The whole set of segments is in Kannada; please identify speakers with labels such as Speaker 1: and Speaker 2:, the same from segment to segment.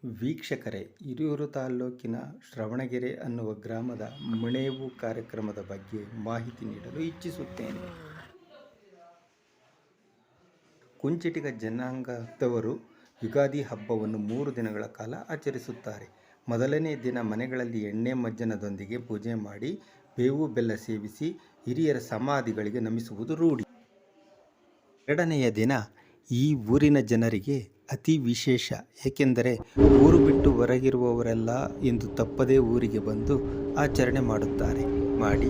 Speaker 1: ವೀಕ್ಷಕರೇ, ಹಿರಿಯೂರು ತಾಲ್ಲೂಕಿನ ಶ್ರವಣಗೆರೆ ಅನ್ನುವ ಗ್ರಾಮದ ಮಣೇವು ಕಾರ್ಯಕ್ರಮದ ಬಗ್ಗೆ ಮಾಹಿತಿ ನೀಡಲು ಇಚ್ಛಿಸುತ್ತೇನೆ. ಕುಂಚಿಟಿಗ ಜನಾಂಗದವರು ಯುಗಾದಿ ಹಬ್ಬವನ್ನು 3 ದಿನಗಳ ಕಾಲ ಆಚರಿಸುತ್ತಾರೆ. ಮೊದಲನೇ ದಿನ ಮನೆಗಳಲ್ಲಿ ಎಣ್ಣೆ ಮಜ್ಜನದೊಂದಿಗೆ ಪೂಜೆ ಮಾಡಿ ಬೇವು ಬೆಲ್ಲ ಸೇವಿಸಿ ಹಿರಿಯರ ಸಮಾಧಿಗಳಿಗೆ ನಮಿಸುವುದು ರೂಢಿ. ಎರಡನೆಯ ದಿನ ಈ ಊರಿನ ಜನರಿಗೆ ಅತಿ ವಿಶೇಷ. ಏಕೆಂದರೆ ಊರು ಬಿಟ್ಟು ಹೊರಗಿರುವವರೆಲ್ಲ ಎಂದು ತಪ್ಪದೇ ಊರಿಗೆ ಬಂದು ಆಚರಣೆ ಮಾಡುತ್ತಾರೆ. ಮಾಡಿ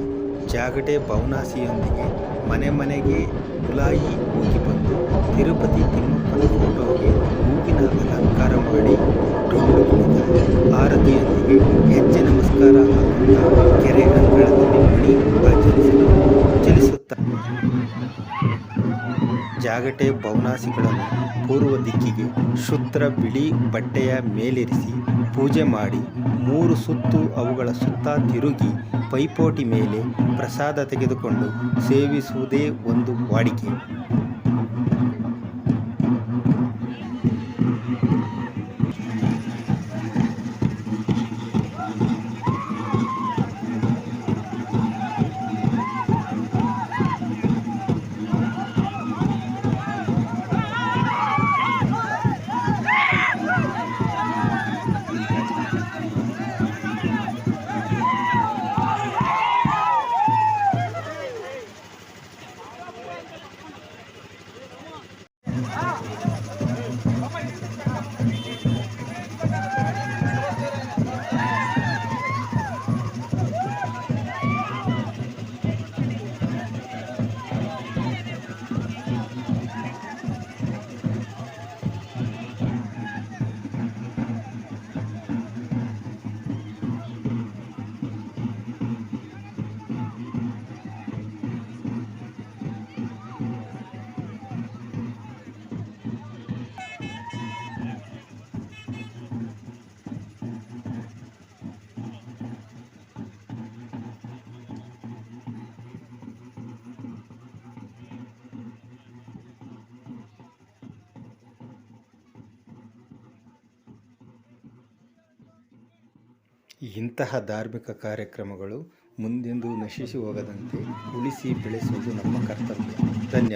Speaker 1: ಜಾಗಟೆ ಬೌನಾಸಿಯೊಂದಿಗೆ ಮನೆ ಮನೆಗೆ ಕುಲಾಯಿ ಹೋಗಿ ಬಂದು ತಿರುಪತಿ ತಿಮ್ಮಪ್ಪನ ಫೋಟೋಗೆ ಹೂವಿನ ಅಲಂಕಾರ ಮಾಡಿ ಡೊಳ್ಳು ಕುಣಿತ ಆರತಿಯೊಂದಿಗೆ ಹೆಜ್ಜೆ ನಮಸ್ಕಾರ ಹಾಕುತ್ತಾ ಕೆರೆ ಅಂಗಳದಲ್ಲಿ ಮಣಿ ಆಚರಿಸಲು ಚಲಿಸುತ್ತಾರೆ. ಜಾಗಟೆ ಬೌನಾಸಿಗಳನ್ನು ಪೂರ್ವ ದಿಕ್ಕಿಗೆ ಶುದ್ಧ ಬಿಳಿ ಬಟ್ಟೆಯ ಮೇಲಿರಿಸಿ ಪೂಜೆ ಮಾಡಿ 3 ಸುತ್ತು ಅವುಗಳ ಸುತ್ತ ತಿರುಗಿ ಪೈಪೋಟಿ ಮೇಲೆ ಪ್ರಸಾದ ತೆಗೆದುಕೊಂಡು ಸೇವಿಸುವುದೇ ಒಂದು ವಾಡಿಕೆ. ಇಂತಹ ಧಾರ್ಮಿಕ ಕಾರ್ಯಕ್ರಮಗಳು ಮುಂದೆಂದೂ ನಶಿಸಿ ಹೋಗದಂತೆ ಉಳಿಸಿ ಬೆಳೆಸುವುದು ನಮ್ಮ ಕರ್ತವ್ಯ. ಧನ್ಯವಾದ.